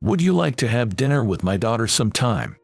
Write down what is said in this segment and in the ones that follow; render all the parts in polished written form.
Would you like to have dinner with my daughter sometime?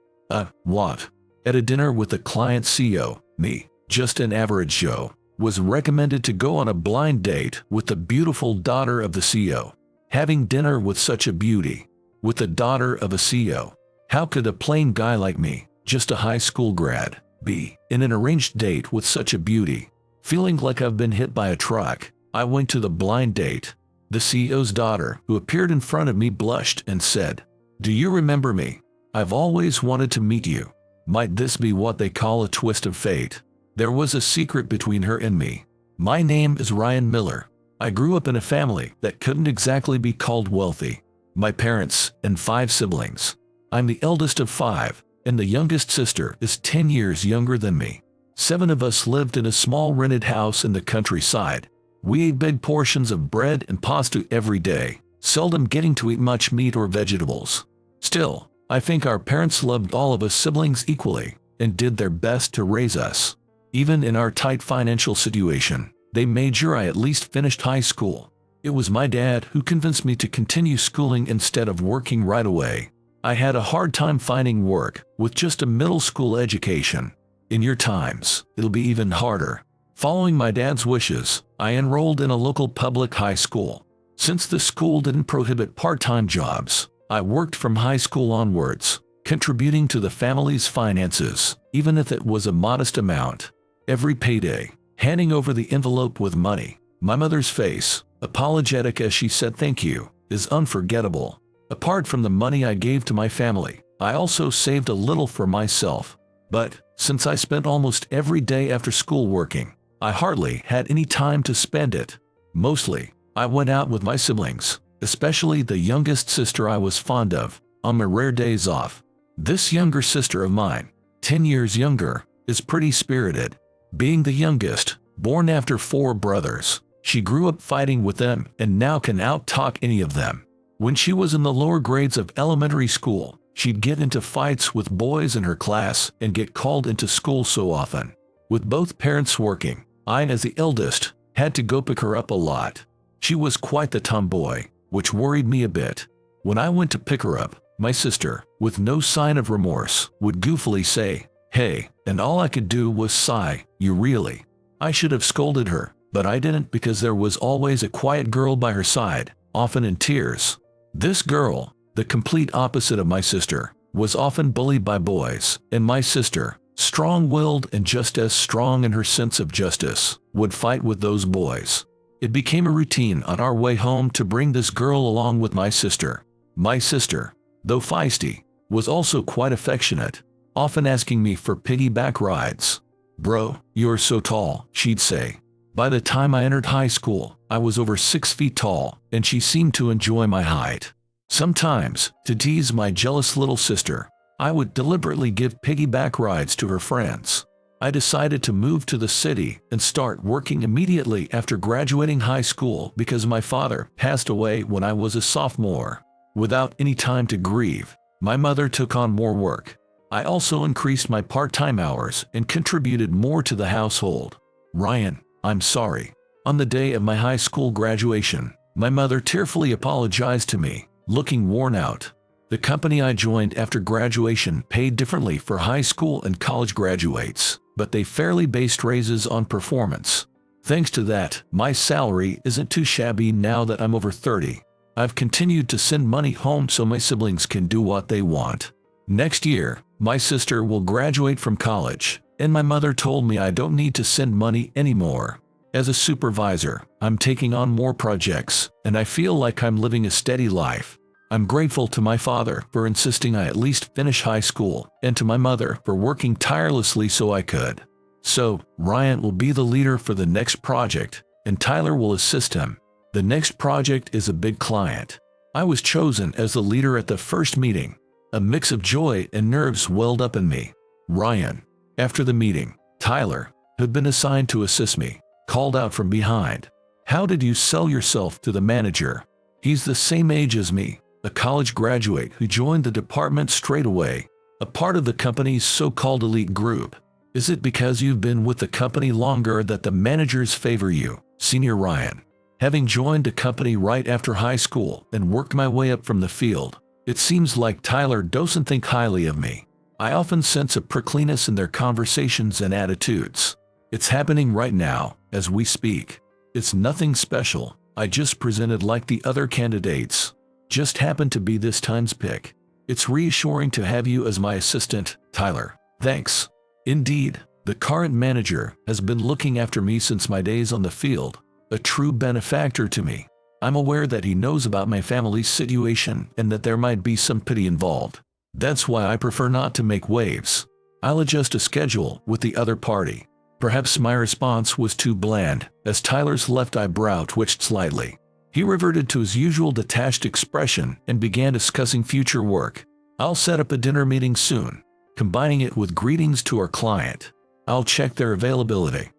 What? At a dinner with the client CEO, me, just an average Joe, was recommended to go on a blind date with the beautiful daughter of the CEO. Having dinner with such a beauty, with the daughter of a CEO. How could a plain guy like me, just a high school grad, be in an arranged date with such a beauty? Feeling like I've been hit by a truck, I went to the blind date. The CEO's daughter, who appeared in front of me, blushed and said, "Do you remember me? I've always wanted to meet you." Might this be what they call a twist of fate? There was a secret between her and me. My name is Ryan Miller. I grew up in a family that couldn't exactly be called wealthy. My parents and 5 siblings. I'm the eldest of 5, and the youngest sister is 10 years younger than me. 7 of us lived in a small rented house in the countryside. We ate big portions of bread and pasta every day, seldom getting to eat much meat or vegetables. Still, I think our parents loved all of us siblings equally and did their best to raise us. Even in our tight financial situation, they made sure I at least finished high school. It was my dad who convinced me to continue schooling instead of working right away. I had a hard time finding work with just a middle school education. In your times, it'll be even harder. Following my dad's wishes, I enrolled in a local public high school. Since the school didn't prohibit part-time jobs, I worked from high school onwards, contributing to the family's finances, even if it was a modest amount. Every payday, handing over the envelope with money. My mother's face, apologetic as she said thank you, is unforgettable. Apart from the money I gave to my family, I also saved a little for myself. But, since I spent almost every day after school working, I hardly had any time to spend it. Mostly, I went out with my siblings, especially the youngest sister I was fond of, on my rare days off. This younger sister of mine, 10 years younger, is pretty spirited. Being the youngest, born after 4 brothers, she grew up fighting with them and now can out-talk any of them. When she was in the lower grades of elementary school, she'd get into fights with boys in her class and get called into school so often. With both parents working, I, as the eldest, had to go pick her up a lot. She was quite the tomboy, which worried me a bit. When I went to pick her up, my sister, with no sign of remorse, would goofily say, "Hey," and all I could do was sigh, "You really?" I should have scolded her, but I didn't because there was always a quiet girl by her side, often in tears. This girl, the complete opposite of my sister, was often bullied by boys, and my sister, strong-willed and just as strong in her sense of justice, would fight with those boys. It became a routine on our way home to bring this girl along with my sister. My sister, though feisty, was also quite affectionate, often asking me for piggyback rides. "Bro, you're so tall," she'd say. By the time I entered high school, I was over 6 feet tall, and she seemed to enjoy my height. Sometimes, to tease my jealous little sister, I would deliberately give piggyback rides to her friends. I decided to move to the city and start working immediately after graduating high school because my father passed away when I was a sophomore. Without any time to grieve, my mother took on more work. I also increased my part-time hours and contributed more to the household. "Ryan, I'm sorry." On the day of my high school graduation, my mother tearfully apologized to me, looking worn out. The company I joined after graduation paid differently for high school and college graduates, but they fairly based raises on performance. Thanks to that, my salary isn't too shabby now that I'm over 30. I've continued to send money home so my siblings can do what they want. Next year, my sister will graduate from college, and my mother told me I don't need to send money anymore. As a supervisor, I'm taking on more projects, and I feel like I'm living a steady life. I'm grateful to my father for insisting I at least finish high school, and to my mother for working tirelessly so I could. So, Ryan will be the leader for the next project, and Tyler will assist him. The next project is a big client. I was chosen as the leader at the first meeting. A mix of joy and nerves welled up in me. Ryan. After the meeting, Tyler, who'd been assigned to assist me, called out from behind, "How did you sell yourself to the manager?" He's the same age as me, a college graduate who joined the department straight away, a part of the company's so-called elite group. "Is it because you've been with the company longer that the managers favor you?" Senior Ryan. Having joined the company right after high school and worked my way up from the field, It seems like Tyler doesn't think highly of me. I often sense a prickliness in their conversations and attitudes. It's happening right now, as we speak. It's nothing special. I just presented like the other candidates. Just happened to be this time's pick. It's reassuring to have you as my assistant, Tyler. Thanks. Indeed, the current manager has been looking after me since my days on the field, a true benefactor to me. I'm aware that he knows about my family's situation and that there might be some pity involved. That's why I prefer not to make waves. I'll adjust a schedule with the other party. Perhaps my response was too bland, as Tyler's left eyebrow twitched slightly. He reverted to his usual detached expression and began discussing future work. I'll set up a dinner meeting soon, combining it with greetings to our client. I'll check their availability.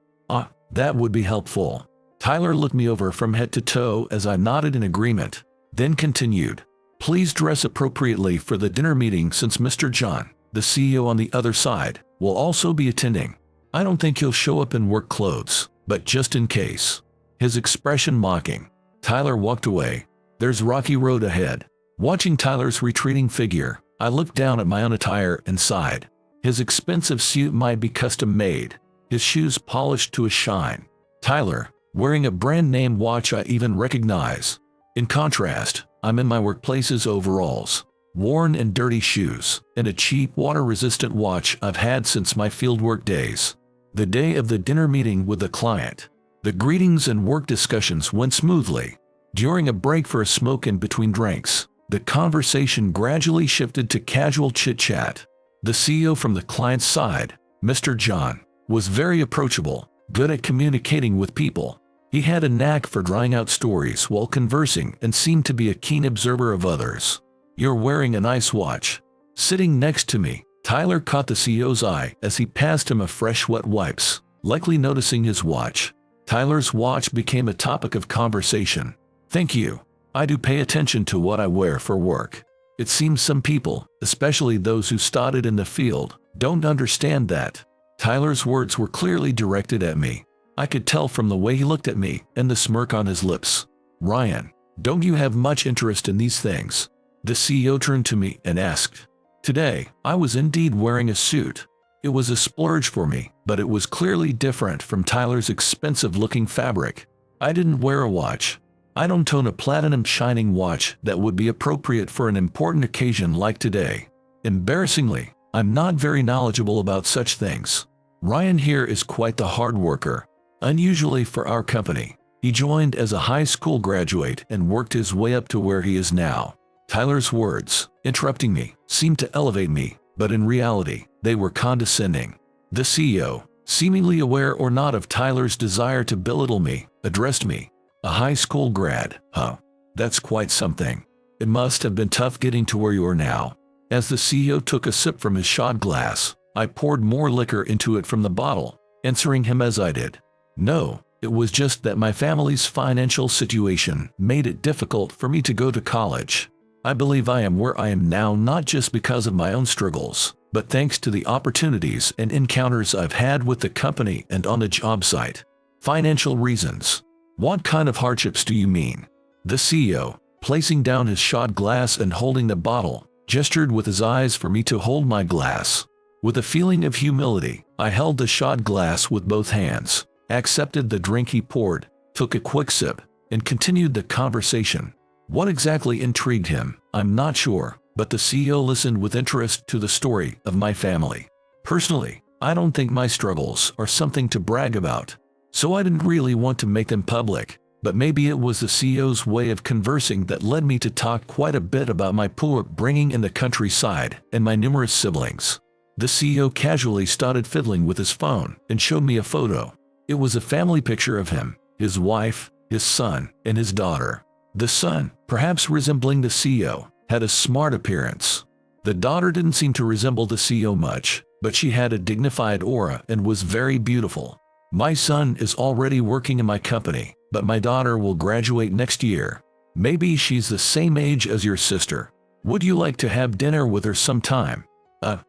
That would be helpful. Tyler looked me over from head to toe as I nodded in agreement, then continued. Please dress appropriately for the dinner meeting since Mr. John, the CEO on the other side, will also be attending. I don't think he'll show up in work clothes, but just in case. His expression mocking. Tyler walked away. There's rocky road ahead. Watching Tyler's retreating figure, I looked down at my own attire and sighed. His expensive suit might be custom made, his shoes polished to a shine. Tyler, wearing a brand-name watch I even recognize. In contrast, I'm in my workplace's overalls, worn and dirty shoes, and a cheap water-resistant watch I've had since my fieldwork days. The day of the dinner meeting with the client, the greetings and work discussions went smoothly. During a break for a smoke in between drinks, the conversation gradually shifted to casual chit-chat. The CEO from the client's side, Mr. John, was very approachable, good at communicating with people. He had a knack for drawing out stories while conversing and seemed to be a keen observer of others. You're wearing a nice watch. Sitting next to me, Tyler caught the CEO's eye as he passed him a fresh wet wipes, likely noticing his watch. Tyler's watch became a topic of conversation. Thank you. I do pay attention to what I wear for work. It seems some people, especially those who started in the field, don't understand that. Tyler's words were clearly directed at me. I could tell from the way he looked at me and the smirk on his lips. Ryan, don't you have much interest in these things? The CEO turned to me and asked. Today, I was indeed wearing a suit. It was a splurge for me, but it was clearly different from Tyler's expensive-looking fabric. I didn't wear a watch. I don't own a platinum shining watch that would be appropriate for an important occasion like today. Embarrassingly, I'm not very knowledgeable about such things. Ryan here is quite the hard worker. Unusually for our company, he joined as a high school graduate and worked his way up to where he is now. Tyler's words, interrupting me, seemed to elevate me, but in reality, they were condescending. The CEO, seemingly aware or not of Tyler's desire to belittle me, addressed me. A high school grad, huh? That's quite something. It must have been tough getting to where you are now. As the CEO took a sip from his shot glass, I poured more liquor into it from the bottle, answering him as I did. No, it was just that my family's financial situation made it difficult for me to go to college. I believe I am where I am now not just because of my own struggles, but thanks to the opportunities and encounters I've had with the company and on the job site. Financial reasons. What kind of hardships do you mean? The CEO, placing down his shot glass and holding the bottle, gestured with his eyes for me to hold my glass. With a feeling of humility, I held the shot glass with both hands, accepted the drink he poured, took a quick sip, and continued the conversation. What exactly intrigued him, I'm not sure, but the CEO listened with interest to the story of my family. Personally, I don't think my struggles are something to brag about, so I didn't really want to make them public, but maybe it was the CEO's way of conversing that led me to talk quite a bit about my poor upbringing in the countryside and my numerous siblings. The CEO casually started fiddling with his phone and showed me a photo. It was a family picture of him, his wife, his son, and his daughter. The son, perhaps resembling the CEO, had a smart appearance. The daughter didn't seem to resemble the CEO much, but she had a dignified aura and was very beautiful. My son is already working in my company, but my daughter will graduate next year. Maybe she's the same age as your sister. Would you like to have dinner with her sometime?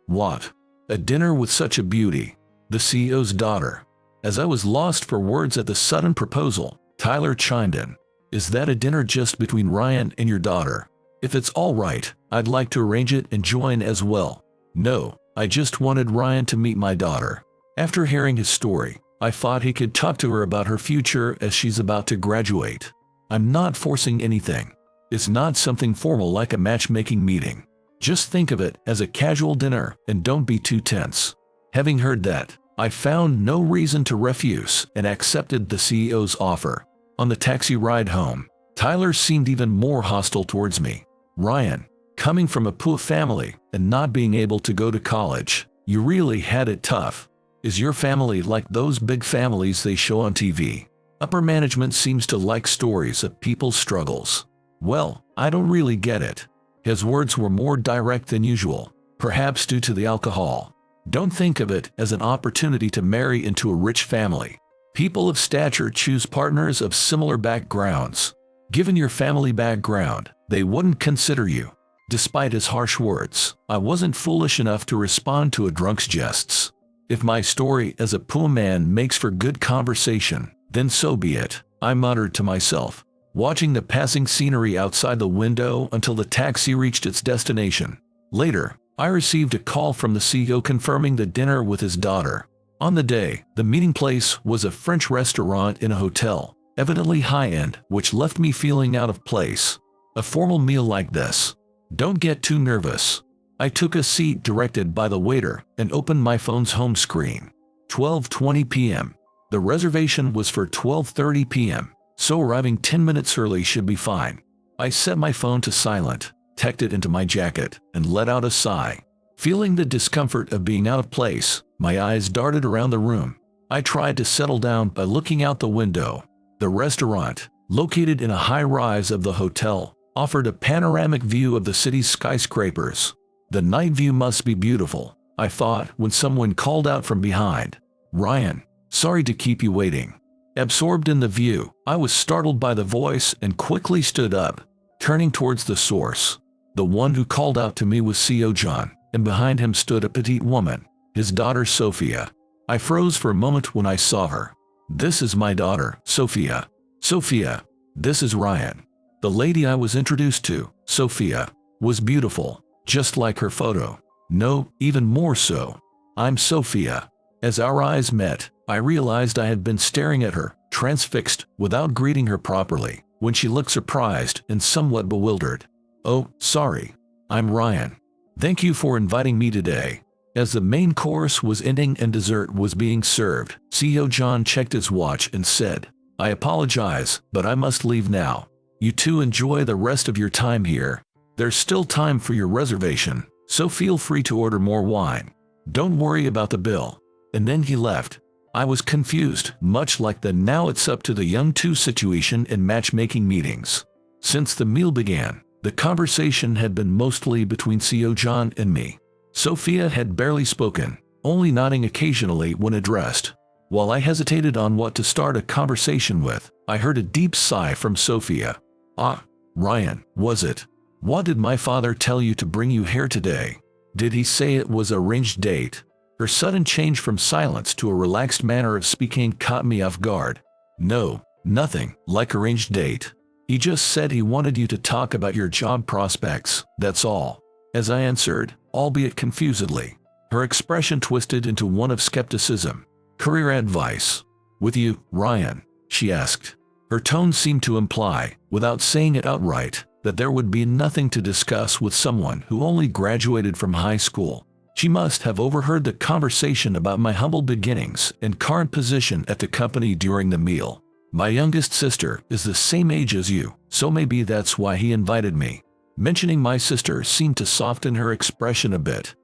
What? A dinner with such a beauty? The CEO's daughter. As I was lost for words at the sudden proposal, Tyler chimed in. Is that a dinner just between Ryan and your daughter? If it's all right, I'd like to arrange it and join as well. No, I just wanted Ryan to meet my daughter. After hearing his story, I thought he could talk to her about her future as she's about to graduate. I'm not forcing anything. It's not something formal like a matchmaking meeting. Just think of it as a casual dinner and don't be too tense. Having heard that, I found no reason to refuse and accepted the CEO's offer. On the taxi ride home, Tyler seemed even more hostile towards me. Ryan, coming from a poor family and not being able to go to college, you really had it tough. Is your family like those big families they show on TV? Upper management seems to like stories of people's struggles. Well, I don't really get it. His words were more direct than usual, perhaps due to the alcohol. Don't think of it as an opportunity to marry into a rich family. People of stature choose partners of similar backgrounds. Given your family background, they wouldn't consider you. Despite his harsh words, I wasn't foolish enough to respond to a drunk's jests. If my story as a poor man makes for good conversation, then so be it, I muttered to myself, watching the passing scenery outside the window until the taxi reached its destination. Later, I received a call from the CEO confirming the dinner with his daughter. On the day, the meeting place was a French restaurant in a hotel, evidently high-end, which left me feeling out of place. A formal meal like this. Don't get too nervous. I took a seat directed by the waiter and opened my phone's home screen. 12:20 p.m. The reservation was for 12:30 p.m., so arriving 10 minutes early should be fine. I set my phone to silent, tucked it into my jacket, and let out a sigh. Feeling the discomfort of being out of place, my eyes darted around the room. I tried to settle down by looking out the window. The restaurant, located in a high-rise of the hotel, offered a panoramic view of the city's skyscrapers. The night view must be beautiful, I thought when someone called out from behind. Ryan, sorry to keep you waiting. Absorbed in the view, I was startled by the voice and quickly stood up, turning towards the source. The one who called out to me was CEO John, and behind him stood a petite woman, his daughter Sophia. I froze for a moment when I saw her. This is my daughter, Sophia. Sophia, this is Ryan. The lady I was introduced to, Sophia, was beautiful, just like her photo. No, even more so. I'm Sophia. As our eyes met, I realized I had been staring at her, transfixed, without greeting her properly, when she looked surprised and somewhat bewildered. Oh, sorry. I'm Ryan. Thank you for inviting me today. As the main course was ending and dessert was being served, CEO John checked his watch and said, I apologize, but I must leave now. You two enjoy the rest of your time here. There's still time for your reservation, so feel free to order more wine. Don't worry about the bill. And then he left. I was confused, much like the now it's up to the young two situation in matchmaking meetings. Since the meal began, the conversation had been mostly between CEO John and me. Sophia had barely spoken, only nodding occasionally when addressed. While I hesitated on what to start a conversation with, I heard a deep sigh from Sophia. Ah, Ryan, was it? What did my father tell you to bring you here today? Did he say it was an arranged date? Her sudden change from silence to a relaxed manner of speaking caught me off guard. No, nothing like arranged date. He just said he wanted you to talk about your job prospects, that's all. As I answered, albeit confusedly, her expression twisted into one of skepticism. Career advice. With you, Ryan? She asked. Her tone seemed to imply, without saying it outright, that there would be nothing to discuss with someone who only graduated from high school. She must have overheard the conversation about my humble beginnings and current position at the company during the meal. My youngest sister is the same age as you, so maybe that's why he invited me. Mentioning my sister seemed to soften her expression a bit.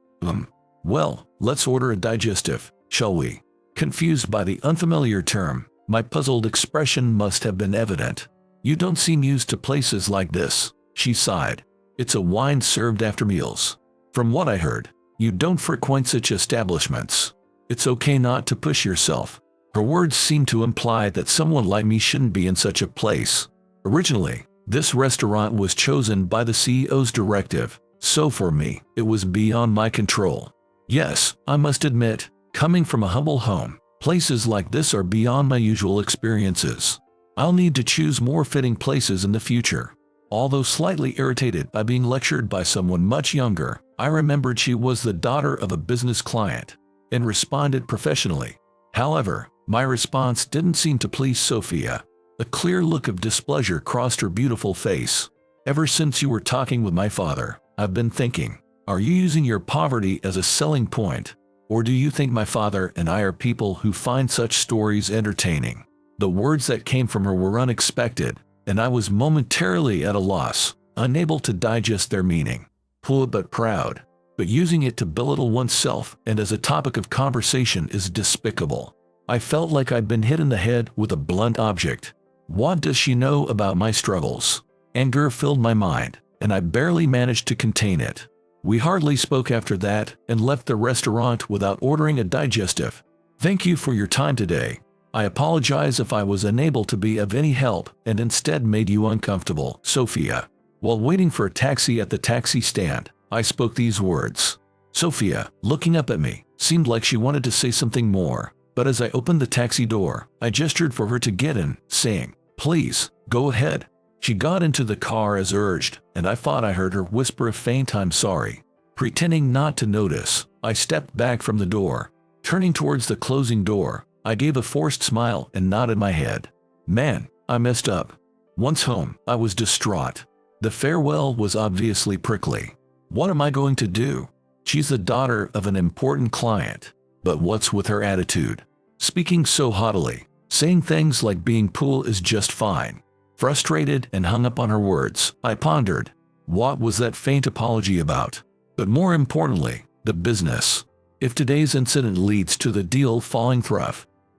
Well, let's order a digestive, shall we? Confused by the unfamiliar term, my puzzled expression must have been evident. You don't seem used to places like this, she sighed. It's a wine served after meals. From what I heard, you don't frequent such establishments. It's okay not to push yourself. Her words seemed to imply that someone like me shouldn't be in such a place. Originally, this restaurant was chosen by the CEO's directive, so for me, it was beyond my control. Yes, I must admit, coming from a humble home, places like this are beyond my usual experiences. I'll need to choose more fitting places in the future. Although slightly irritated by being lectured by someone much younger, I remembered she was the daughter of a business client and responded professionally. However, my response didn't seem to please Sophia. A clear look of displeasure crossed her beautiful face. Ever since you were talking with my father, I've been thinking, are you using your poverty as a selling point? Or do you think my father and I are people who find such stories entertaining? The words that came from her were unexpected, and I was momentarily at a loss, unable to digest their meaning. Poor but proud, but using it to belittle oneself and as a topic of conversation is despicable. I felt like I'd been hit in the head with a blunt object. What does she know about my struggles? Anger filled my mind, and I barely managed to contain it. We hardly spoke after that and left the restaurant without ordering a digestive. Thank you for your time today. I apologize if I was unable to be of any help and instead made you uncomfortable, Sophia. While waiting for a taxi at the taxi stand, I spoke these words. Sophia, looking up at me, seemed like she wanted to say something more, but as I opened the taxi door, I gestured for her to get in, saying, "Please, go ahead." She got into the car as urged, and I thought I heard her whisper a faint "I'm sorry." Pretending not to notice, I stepped back from the door. Turning towards the closing door, I gave a forced smile and nodded my head. Man, I messed up. Once home, I was distraught. The farewell was obviously prickly. What am I going to do? She's the daughter of an important client. But what's with her attitude? Speaking so haughtily, saying things like being cool is just fine. Frustrated and hung up on her words, I pondered. What was that faint apology about? But more importantly, the business. If today's incident leads to the deal falling through,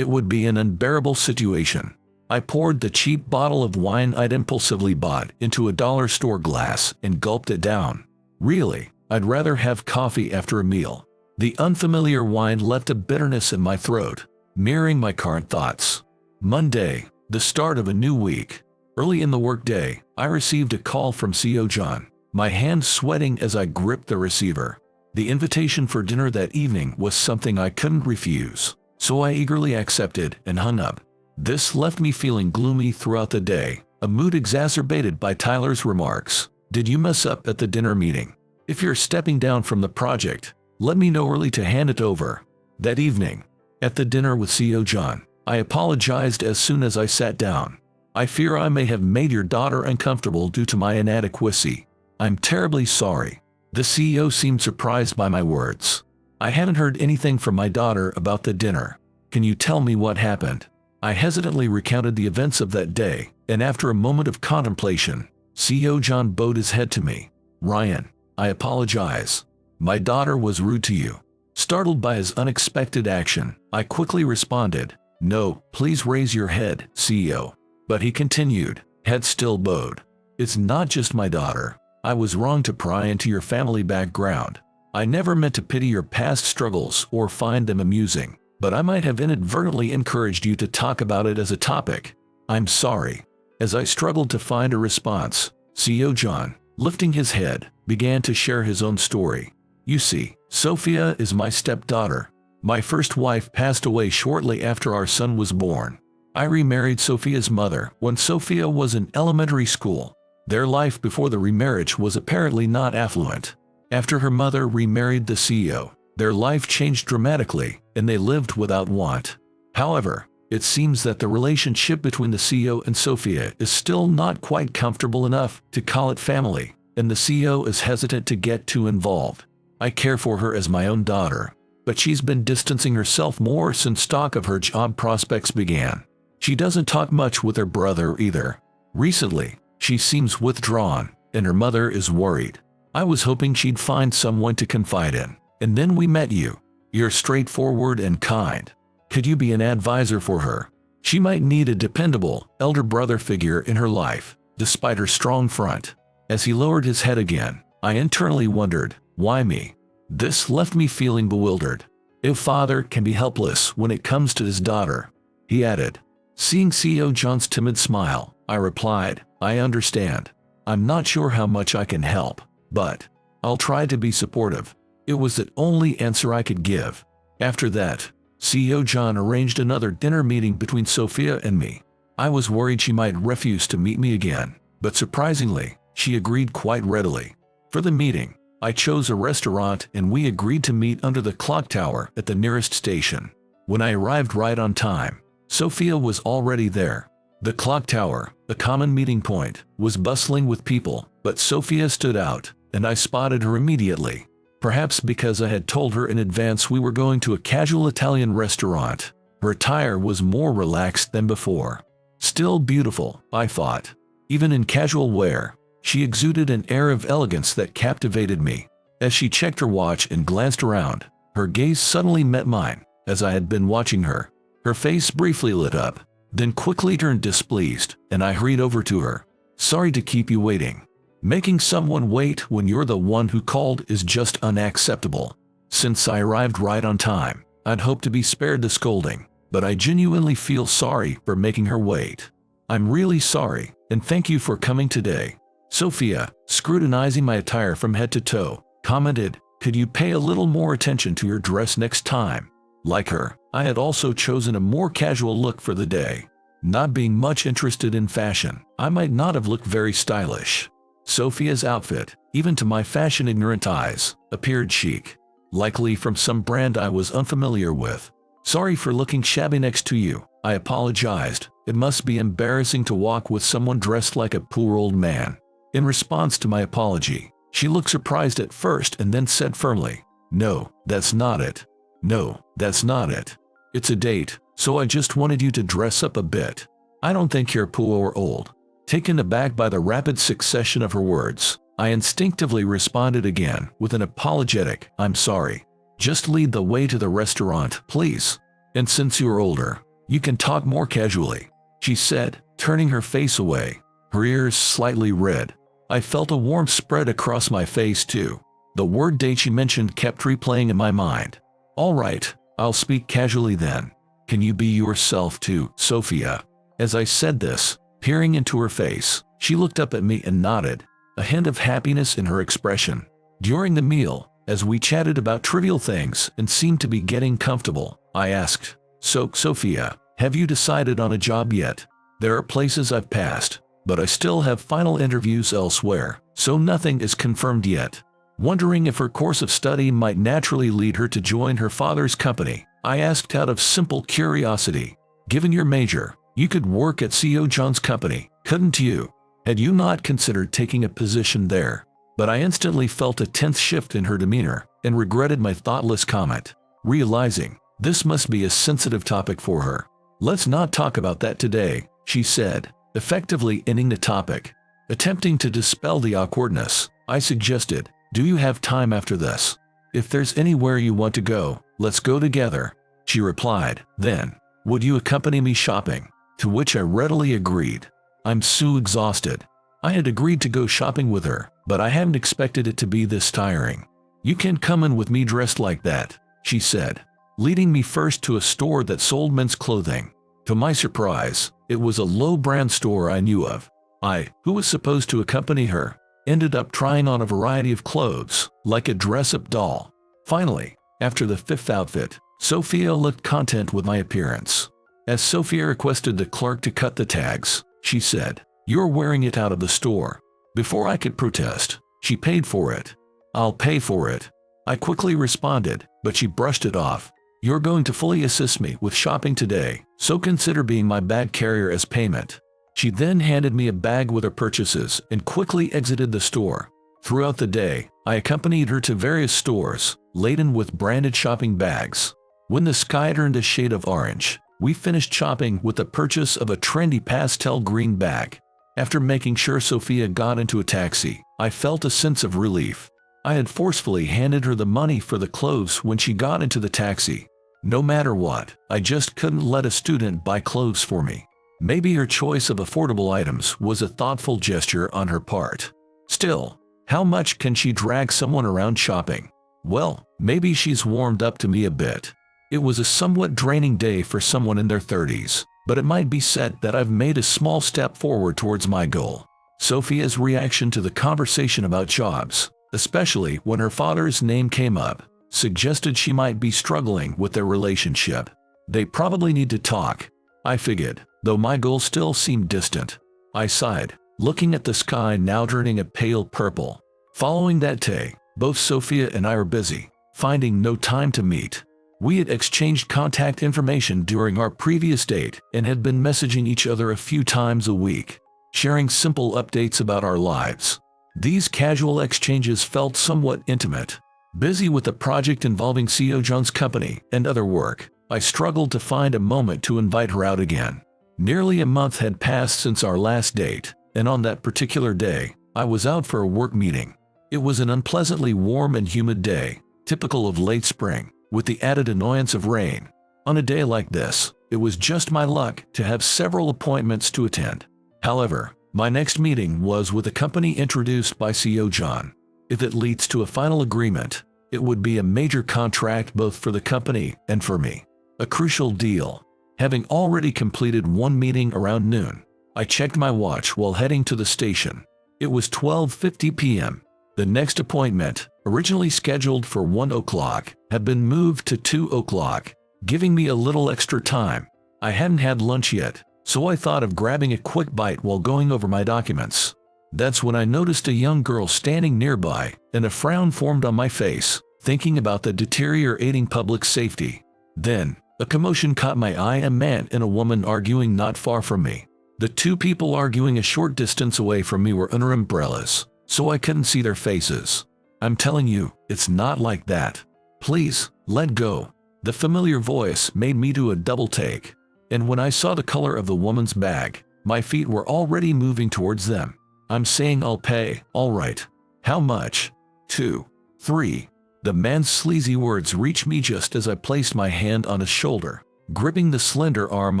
it would be an unbearable situation. I poured the cheap bottle of wine I'd impulsively bought into a dollar store glass and gulped it down. Really, I'd rather have coffee after a meal. The unfamiliar wine left a bitterness in my throat, mirroring my current thoughts. Monday, the start of a new week. Early in the workday, I received a call from CEO John, my hands sweating as I gripped the receiver. The invitation for dinner that evening was something I couldn't refuse, so I eagerly accepted and hung up. This left me feeling gloomy throughout the day, a mood exacerbated by Tyler's remarks. Did you mess up at the dinner meeting? If you're stepping down from the project, let me know early to hand it over. That evening, at the dinner with CEO John, I apologized as soon as I sat down. I fear I may have made your daughter uncomfortable due to my inadequacy. I'm terribly sorry. The CEO seemed surprised by my words. I hadn't heard anything from my daughter about the dinner. Can you tell me what happened? I hesitantly recounted the events of that day, and after a moment of contemplation, CEO John bowed his head to me. Ryan, I apologize. My daughter was rude to you. Startled by his unexpected action, I quickly responded, No, please raise your head, CEO. But he continued, head still bowed. It's not just my daughter. I was wrong to pry into your family background. I never meant to pity your past struggles or find them amusing, but I might have inadvertently encouraged you to talk about it as a topic. I'm sorry. As I struggled to find a response, CEO John, lifting his head, began to share his own story. You see, Sophia is my stepdaughter. My first wife passed away shortly after our son was born. I remarried Sophia's mother when Sophia was in elementary school. Their life before the remarriage was apparently not affluent. After her mother remarried the CEO, their life changed dramatically, and they lived without want. However, it seems that the relationship between the CEO and Sophia is still not quite comfortable enough to call it family, and the CEO is hesitant to get too involved. I care for her as my own daughter, but she's been distancing herself more since talk of her job prospects began. She doesn't talk much with her brother either. Recently, she seems withdrawn, and her mother is worried. I was hoping she'd find someone to confide in, and then we met you. You're straightforward and kind. Could you be an advisor for her? She might need a dependable, elder brother figure in her life, despite her strong front. As he lowered his head again, I internally wondered, why me? This left me feeling bewildered. A father can be helpless when it comes to his daughter, he added. Seeing CEO John's timid smile, I replied, I understand. I'm not sure how much I can help, but I'll try to be supportive. It was the only answer I could give. After that, CEO John arranged another dinner meeting between Sophia and me. I was worried she might refuse to meet me again, but surprisingly, she agreed quite readily. For the meeting, I chose a restaurant and we agreed to meet under the clock tower at the nearest station. When I arrived right on time, Sophia was already there. The clock tower, a common meeting point, was bustling with people, but Sophia stood out, and I spotted her immediately. Perhaps because I had told her in advance we were going to a casual Italian restaurant, her attire was more relaxed than before. Still beautiful, I thought. Even in casual wear, she exuded an air of elegance that captivated me. As she checked her watch and glanced around, her gaze suddenly met mine. As I had been watching her, her face briefly lit up, then quickly turned displeased, and I hurried over to her. Sorry to keep you waiting. Making someone wait when you're the one who called is just unacceptable. Since I arrived right on time, I'd hoped to be spared the scolding, but I genuinely feel sorry for making her wait. I'm really sorry, and thank you for coming today. Sophia, scrutinizing my attire from head to toe, commented, could you pay a little more attention to your dress next time? Like her, I had also chosen a more casual look for the day. Not being much interested in fashion, I might not have looked very stylish. Sophia's outfit, even to my fashion-ignorant eyes, appeared chic. Likely from some brand I was unfamiliar with. Sorry for looking shabby next to you, I apologized. It must be embarrassing to walk with someone dressed like a poor old man. In response to my apology, she looked surprised at first and then said firmly, no, that's not it. No, that's not it. It's a date, so I just wanted you to dress up a bit. I don't think you're poor or old. Taken aback by the rapid succession of her words, I instinctively responded again with an apologetic, I'm sorry. Just lead the way to the restaurant, please. And since you're older, you can talk more casually, she said, turning her face away, her ears slightly red. I felt a warmth spread across my face too. The word date she mentioned kept replaying in my mind. All right, I'll speak casually then. Can you be yourself too, Sophia? As I said this, peering into her face, she looked up at me and nodded, a hint of happiness in her expression. During the meal, as we chatted about trivial things and seemed to be getting comfortable, I asked, so, Sophia, have you decided on a job yet? There are places I've passed, but I still have final interviews elsewhere, so nothing is confirmed yet. Wondering if her course of study might naturally lead her to join her father's company, I asked out of simple curiosity. Given your major, you could work at CEO John's company, couldn't you? Had you not considered taking a position there? But I instantly felt a tense shift in her demeanor and regretted my thoughtless comment, realizing this must be a sensitive topic for her. Let's not talk about that today, she said, effectively ending the topic. Attempting to dispel the awkwardness, I suggested, do you have time after this? If there's anywhere you want to go, let's go together. She replied, then, would you accompany me shopping? To which I readily agreed. I'm so exhausted. I had agreed to go shopping with her, but I hadn't expected it to be this tiring. You can't come in with me dressed like that, she said, leading me first to a store that sold men's clothing. To my surprise, it was a low-brand store I knew of. I, who was supposed to accompany her, ended up trying on a variety of clothes, like a dress-up doll. Finally, after the fifth outfit, Sophia looked content with my appearance. As Sophia requested the clerk to cut the tags, she said, you're wearing it out of the store. Before I could protest, she paid for it. I'll pay for it. I quickly responded, but she brushed it off. You're going to fully assist me with shopping today, so consider being my bag carrier as payment. She then handed me a bag with her purchases and quickly exited the store. Throughout the day, I accompanied her to various stores, laden with branded shopping bags. When the sky turned a shade of orange, we finished shopping with the purchase of a trendy pastel green bag. After making sure Sophia got into a taxi, I felt a sense of relief. I had forcefully handed her the money for the clothes when she got into the taxi. No matter what, I just couldn't let a student buy clothes for me. Maybe her choice of affordable items was a thoughtful gesture on her part. Still, how much can she drag someone around shopping? Well, maybe she's warmed up to me a bit. It was a somewhat draining day for someone in their 30s, but it might be said that I've made a small step forward towards my goal. Sophia's reaction to the conversation about jobs, especially when her father's name came up, suggested she might be struggling with their relationship. They probably need to talk, I figured, though my goal still seemed distant. I sighed. looking at the sky now turning a pale purple. Following that day, both Sophia and I were busy, finding no time to meet. We had exchanged contact information during our previous date and had been messaging each other a few times a week, sharing simple updates about our lives. These casual exchanges felt somewhat intimate. Busy with a project involving CEO John's company and other work, I struggled to find a moment to invite her out again. Nearly a month had passed since our last date, and on that particular day, I was out for a work meeting. It was an unpleasantly warm and humid day, typical of late spring, with the added annoyance of rain. On a day like this, it was just my luck to have several appointments to attend. However, my next meeting was with a company introduced by CEO John. If it leads to a final agreement, it would be a major contract both for the company and for me. A crucial deal. Having already completed one meeting around noon, I checked my watch while heading to the station. It was 12:50 p.m. The next appointment, originally scheduled for 1 o'clock, had been moved to 2 o'clock, giving me a little extra time. I hadn't had lunch yet, so I thought of grabbing a quick bite while going over my documents. That's when I noticed a young girl standing nearby, and a frown formed on my face, thinking about the deteriorating public safety. Then, a commotion caught my eye, a man and a woman arguing not far from me. The two people arguing a short distance away from me were under umbrellas, so I couldn't see their faces. I'm telling you, it's not like that. Please, let go. The familiar voice made me do a double take, and when I saw the color of the woman's bag, my feet were already moving towards them. I'm saying I'll pay, all right. How much? 2, 3. The man's sleazy words reached me just as I placed my hand on his shoulder, gripping the slender arm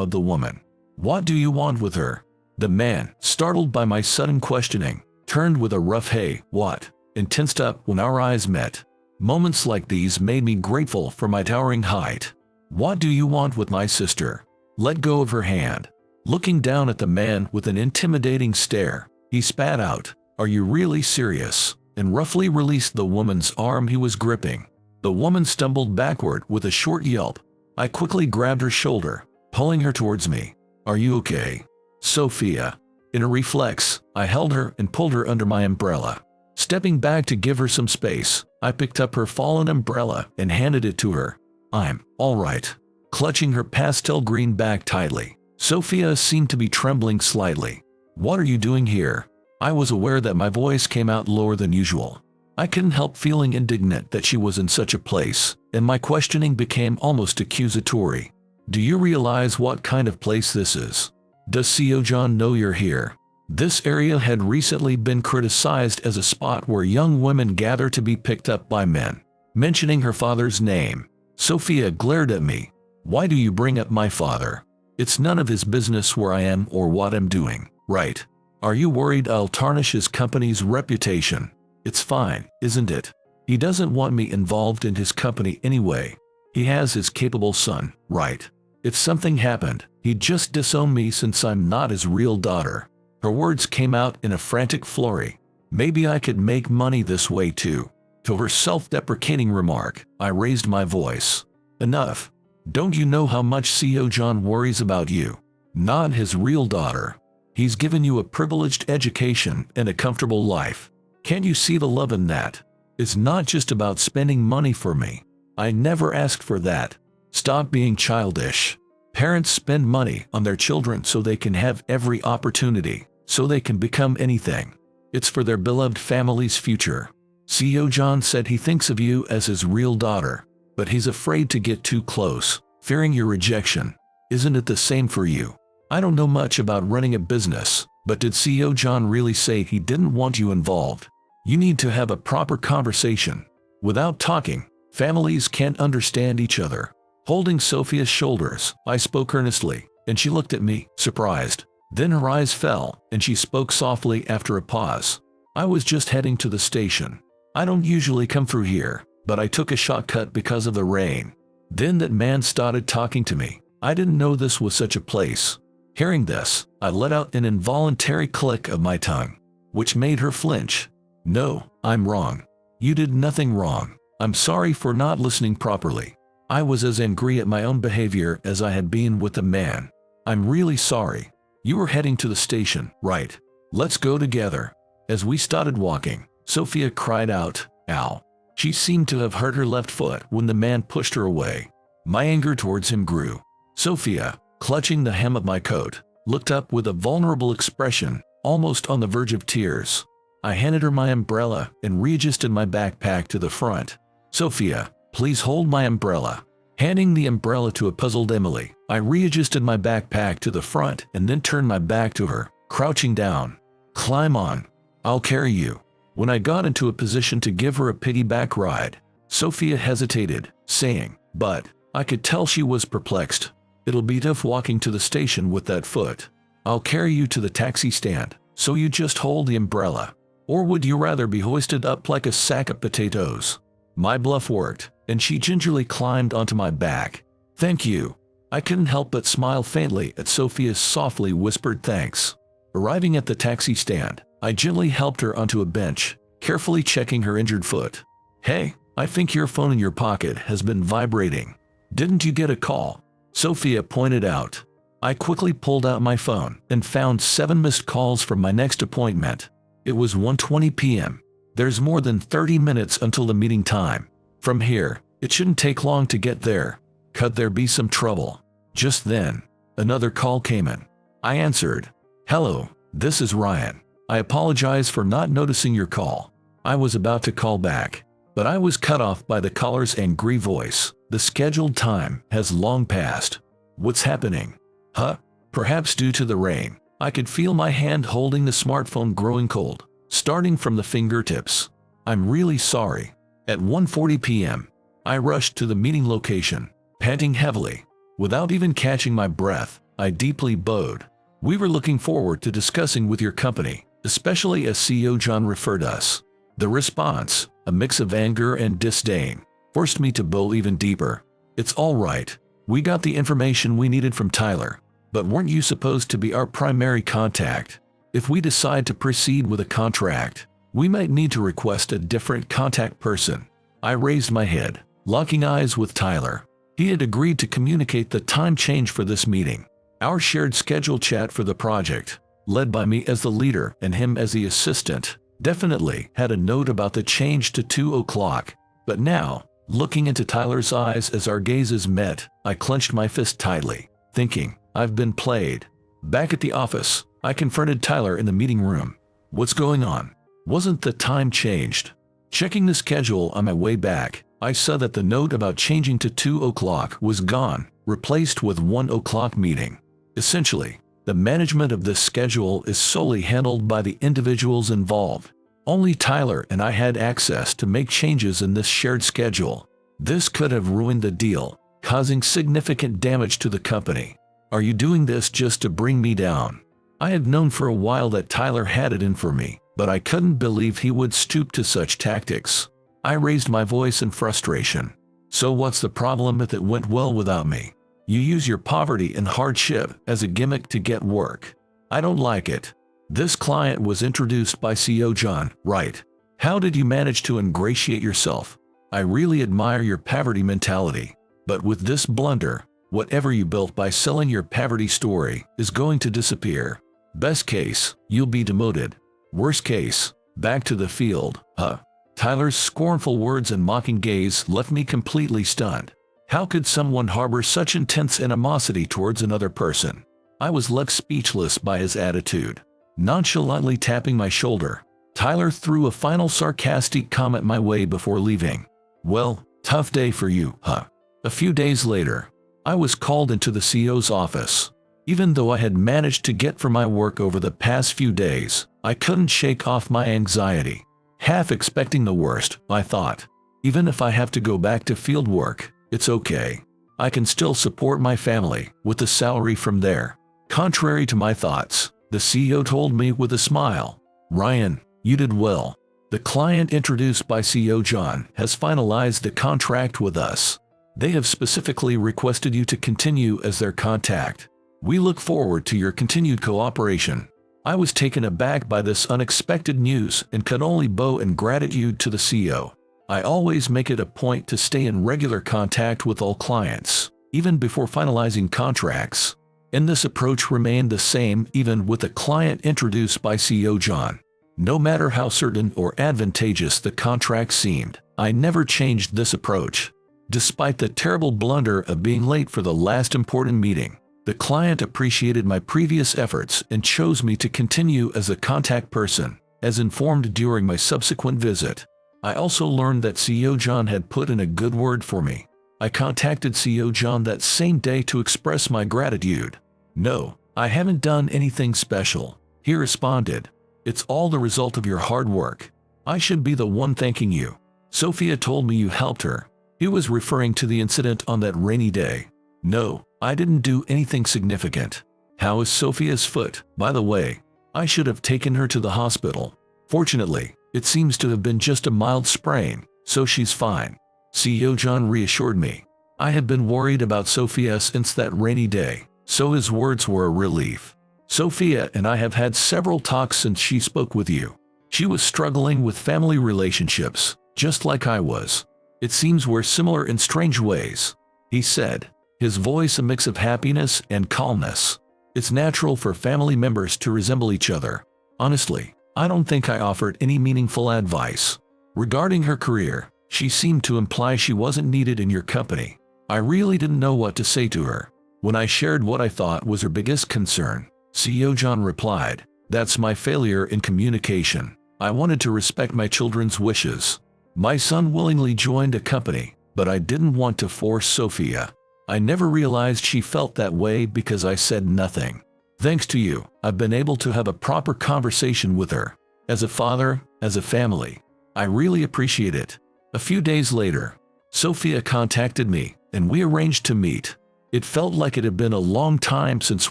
of the woman. What do you want with her? The man, startled by my sudden questioning, turned with a rough "Hey, what?" and tensed up when our eyes met. Moments like these made me grateful for my towering height. What do you want with my sister? Let go of her hand. Looking down at the man with an intimidating stare, he spat out, "Are you really serious?" and roughly released the woman's arm he was gripping. The woman stumbled backward with a short yelp. I quickly grabbed her shoulder, pulling her towards me. "Are you okay, Sophia?" In a reflex, I held her and pulled her under my umbrella. Stepping back to give her some space, I picked up her fallen umbrella and handed it to her. "I'm all right." Clutching her pastel green bag tightly, Sophia seemed to be trembling slightly. "What are you doing here?" I was aware that my voice came out lower than usual. I couldn't help feeling indignant that she was in such a place, and my questioning became almost accusatory. "Do you realize what kind of place this is? Does CEO John know you're here?" This area had recently been criticized as a spot where young women gather to be picked up by men. Mentioning her father's name, Sophia glared at me. "Why do you bring up my father? It's none of his business where I am or what I'm doing, right? Are you worried I'll tarnish his company's reputation? It's fine, isn't it? He doesn't want me involved in his company anyway. He has his capable son, right? If something happened, he'd just disown me since I'm not his real daughter." Her words came out in a frantic flurry. "Maybe I could make money this way too." To her self-deprecating remark, I raised my voice. "Enough. Don't you know how much CEO John worries about you? Not his real daughter. He's given you a privileged education and a comfortable life. Can't you see the love in that? It's not just about spending money for me. I never asked for that. Stop being childish. Parents spend money on their children so they can have every opportunity, so they can become anything. It's for their beloved family's future. CEO John said he thinks of you as his real daughter, but he's afraid to get too close, fearing your rejection. Isn't it the same for you? I don't know much about running a business, but did CEO John really say he didn't want you involved? You need to have a proper conversation. Without talking, families can't understand each other." Holding Sophia's shoulders, I spoke earnestly, and she looked at me, surprised. Then her eyes fell, and she spoke softly after a pause. "I was just heading to the station. I don't usually come through here, but I took a shortcut because of the rain." Then that man started talking to me. I didn't know this was such a place. Hearing this, I let out an involuntary click of my tongue, which made her flinch. "No, I'm wrong. You did nothing wrong. I'm sorry for not listening properly." I was as angry at my own behavior as I had been with the man. "I'm really sorry. You were heading to the station, right?" Let's go together. As we started walking, Sophia cried out, "Ow." She seemed to have hurt her left foot when the man pushed her away. My anger towards him grew. Sophia, clutching the hem of my coat, looked up with a vulnerable expression, almost on the verge of tears. I handed her my umbrella and readjusted my backpack to the front. "Sophia, please hold my umbrella." Handing the umbrella to a puzzled Emily, I readjusted my backpack to the front and then turned my back to her, crouching down. "Climb on. I'll carry you." When I got into a position to give her a piggyback ride, Sophia hesitated, saying, "But," I could tell she was perplexed. "It'll be tough walking to the station with that foot." "I'll carry you to the taxi stand, so you just hold the umbrella. Or would you rather be hoisted up like a sack of potatoes?" My bluff worked, and she gingerly climbed onto my back. "Thank you." I couldn't help but smile faintly at Sophia's softly whispered thanks. Arriving at the taxi stand, I gently helped her onto a bench, carefully checking her injured foot. "Hey, I think your phone in your pocket has been vibrating. Didn't you get a call?" Sophia pointed out. I quickly pulled out my phone and found 7 missed calls from my next appointment. It was 1:20 p.m. There's more than 30 minutes until the meeting time. From here, it shouldn't take long to get there. Could there be some trouble? Just then, another call came in. I answered. "Hello, this is Ryan. I apologize for not noticing your call." I was about to call back, but I was cut off by the caller's angry voice. "The scheduled time has long passed." "What's happening?" "Huh?" Perhaps due to the rain, I could feel my hand holding the smartphone growing cold, starting from the fingertips. "I'm really sorry." At 1:40 p.m., I rushed to the meeting location, panting heavily. Without even catching my breath, I deeply bowed. "We were looking forward to discussing with your company, especially as CEO John referred us." The response, a mix of anger and disdain, forced me to bow even deeper. "It's all right. We got the information we needed from Tyler, but weren't you supposed to be our primary contact? If we decide to proceed with a contract, we might need to request a different contact person." I raised my head, locking eyes with Tyler. He had agreed to communicate the time change for this meeting. Our shared schedule chat for the project, led by me as the leader and him as the assistant, definitely had a note about the change to 2 o'clock. But now, looking into Tyler's eyes as our gazes met, I clenched my fist tightly, thinking, I've been played. Back at the office, I confronted Tyler in the meeting room. "What's going on? Wasn't the time changed?" Checking the schedule on my way back, I saw that the note about changing to 2 o'clock was gone, replaced with 1 o'clock meeting. Essentially, the management of this schedule is solely handled by the individuals involved. Only Tyler and I had access to make changes in this shared schedule. This could have ruined the deal, causing significant damage to the company. "Are you doing this just to bring me down?" I had known for a while that Tyler had it in for me, but I couldn't believe he would stoop to such tactics. I raised my voice in frustration. "So what's the problem if it went well without me? You use your poverty and hardship as a gimmick to get work. I don't like it. This client was introduced by CEO John, right? How did you manage to ingratiate yourself? I really admire your poverty mentality. But with this blunder, whatever you built by selling your poverty story is going to disappear. Best case, you'll be demoted. Worst case, back to the field, huh?" Tyler's scornful words and mocking gaze left me completely stunned. How could someone harbor such intense animosity towards another person? I was left speechless by his attitude. Nonchalantly tapping my shoulder, Tyler threw a final sarcastic comment my way before leaving. "Well, tough day for you, huh?" A few days later, I was called into the CEO's office. Even though I had managed to get through my work over the past few days, I couldn't shake off my anxiety. Half expecting the worst, I thought, even if I have to go back to field work, it's okay. I can still support my family with the salary from there. Contrary to my thoughts, the CEO told me with a smile, "Ryan, you did well. The client introduced by CEO John has finalized the contract with us. They have specifically requested you to continue as their contact. We look forward to your continued cooperation." I was taken aback by this unexpected news and could only bow in gratitude to the CEO. I always make it a point to stay in regular contact with all clients, even before finalizing contracts. And this approach remained the same even with the client introduced by CEO John. No matter how certain or advantageous the contract seemed, I never changed this approach. Despite the terrible blunder of being late for the last important meeting, the client appreciated my previous efforts and chose me to continue as a contact person, as informed during my subsequent visit. I also learned that CEO John had put in a good word for me. I contacted CEO John that same day to express my gratitude. "No, I haven't done anything special," he responded. "It's all the result of your hard work. I should be the one thanking you. Sophia told me you helped her." He was referring to the incident on that rainy day. "No, I didn't do anything significant. How is Sophia's foot, by the way? I should have taken her to the hospital. Fortunately, it seems to have been just a mild sprain, so she's fine." CEO John reassured me. I had been worried about Sophia since that rainy day, so his words were a relief. "Sophia and I have had several talks since she spoke with you. She was struggling with family relationships, just like I was. It seems we're similar in strange ways," he said, his voice a mix of happiness and calmness. "It's natural for family members to resemble each other. Honestly, I don't think I offered any meaningful advice. Regarding her career, she seemed to imply she wasn't needed in your company. I really didn't know what to say to her. When I shared what I thought was her biggest concern, CEO John replied, 'That's my failure in communication. I wanted to respect my children's wishes. My son willingly joined a company, but I didn't want to force Sophia. I never realized she felt that way because I said nothing. Thanks to you, I've been able to have a proper conversation with her. As a father, as a family. I really appreciate it.' A few days later, Sophia contacted me, and we arranged to meet. It felt like it had been a long time since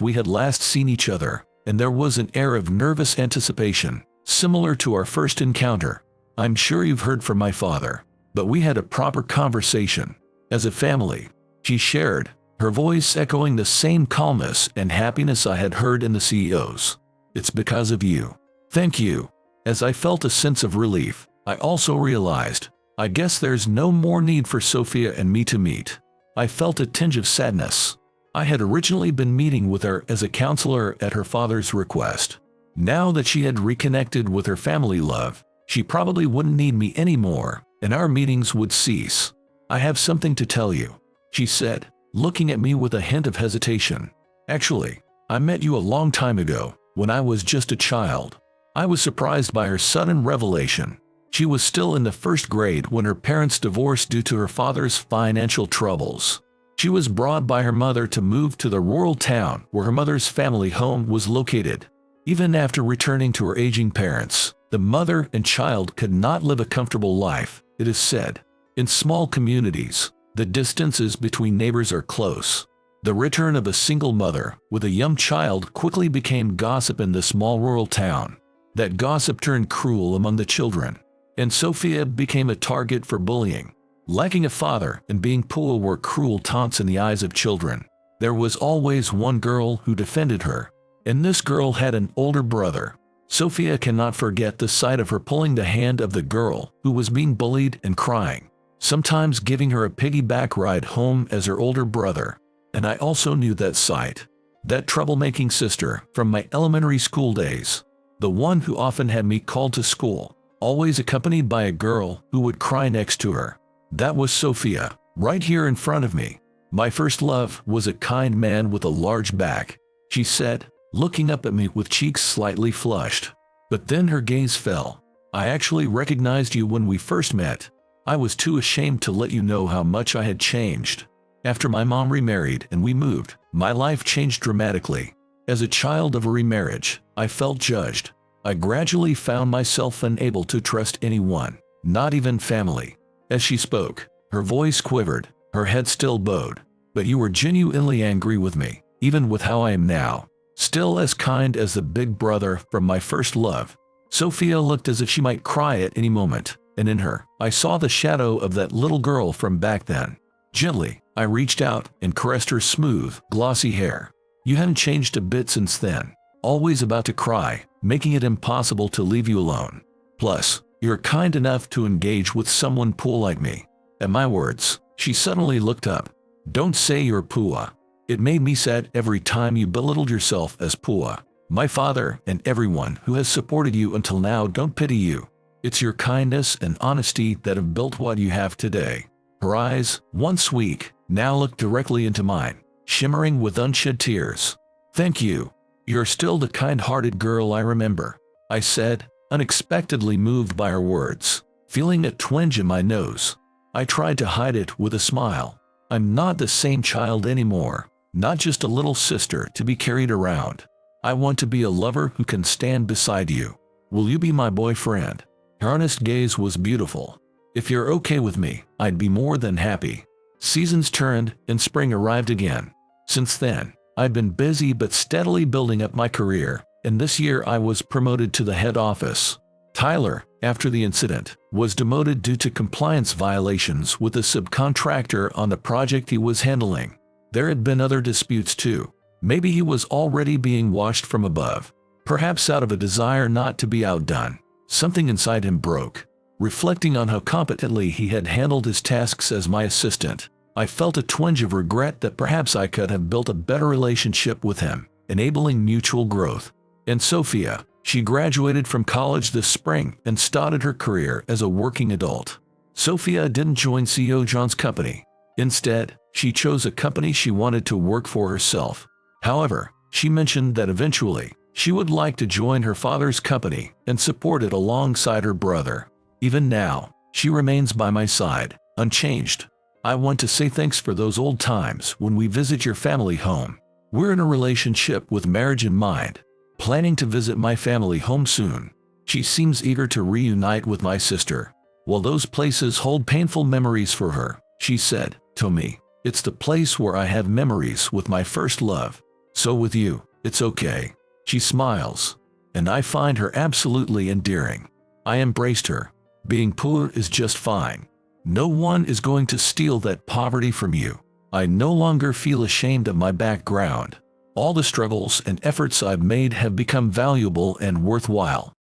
we had last seen each other, and there was an air of nervous anticipation, similar to our first encounter. 'I'm sure you've heard from my father, but we had a proper conversation. As a family,' she shared, her voice echoing the same calmness and happiness I had heard in the CEO's. 'It's because of you. Thank you.' As I felt a sense of relief, I also realized, I guess there's no more need for Sophia and me to meet. I felt a tinge of sadness. I had originally been meeting with her as a counselor at her father's request. Now that she had reconnected with her family love, she probably wouldn't need me anymore, and our meetings would cease. 'I have something to tell you,' she said, looking at me with a hint of hesitation. 'Actually, I met you a long time ago, when I was just a child.' I was surprised by her sudden revelation. She was still in the first grade when her parents divorced due to her father's financial troubles. She was brought by her mother to move to the rural town where her mother's family home was located. Even after returning to her aging parents, the mother and child could not live a comfortable life, it is said. In small communities, the distances between neighbors are close. The return of a single mother with a young child quickly became gossip in the small rural town. That gossip turned cruel among the children, and Sophia became a target for bullying. Lacking a father and being poor were cruel taunts in the eyes of children. There was always one girl who defended her, and this girl had an older brother. Sophia cannot forget the sight of her pulling the hand of the girl who was being bullied and crying, sometimes giving her a piggyback ride home as her older brother. And I also knew that sight. That troublemaking sister from my elementary school days. The one who often had me called to school, always accompanied by a girl who would cry next to her. That was Sophia, right here in front of me. My first love was a kind man with a large back, she said, looking up at me with cheeks slightly flushed. But then her gaze fell. I actually recognized you when we first met. I was too ashamed to let you know how much I had changed. After my mom remarried and we moved, my life changed dramatically. As a child of a remarriage, I felt judged. I gradually found myself unable to trust anyone, not even family. As she spoke, her voice quivered, her head still bowed. But you were genuinely angry with me, even with how I am now. Still as kind as the big brother from my first love. Sophia looked as if she might cry at any moment, and in her, I saw the shadow of that little girl from back then. Gently, I reached out and caressed her smooth, glossy hair. You hadn't changed a bit since then. Always about to cry, making it impossible to leave you alone. Plus, you're kind enough to engage with someone poor like me. At my words, she suddenly looked up. Don't say you're poor. It made me sad every time you belittled yourself as poor. My father and everyone who has supported you until now don't pity you. It's your kindness and honesty that have built what you have today." Her eyes, once weak, now looked directly into mine, shimmering with unshed tears. "Thank you. You're still the kind-hearted girl I remember," I said, unexpectedly moved by her words, feeling a twinge in my nose. I tried to hide it with a smile. "I'm not the same child anymore, not just a little sister to be carried around. I want to be a lover who can stand beside you. Will you be my boyfriend?" Her honest gaze was beautiful. "If you're okay with me, I'd be more than happy." Seasons turned, and spring arrived again. Since then, I've been busy but steadily building up my career, and this year I was promoted to the head office. Tyler, after the incident, was demoted due to compliance violations with a subcontractor on the project he was handling. There had been other disputes too. Maybe he was already being watched from above, perhaps out of a desire not to be outdone. Something inside him broke. Reflecting on how competently he had handled his tasks as my assistant, I felt a twinge of regret that perhaps I could have built a better relationship with him, enabling mutual growth. And Sophia, she graduated from college this spring and started her career as a working adult. Sophia didn't join CEO John's company. Instead, she chose a company she wanted to work for herself. However, she mentioned that eventually, she would like to join her father's company and support it alongside her brother. Even now, she remains by my side, unchanged. I want to say thanks for those old times when we visit your family home. We're in a relationship with marriage in mind, planning to visit my family home soon. She seems eager to reunite with my sister. While those places hold painful memories for her, she said to me, "It's the place where I have memories with my first love. So with you, it's okay." She smiles, and I find her absolutely endearing. I embraced her. Being poor is just fine. No one is going to steal that poverty from you. I no longer feel ashamed of my background. All the struggles and efforts I've made have become valuable and worthwhile.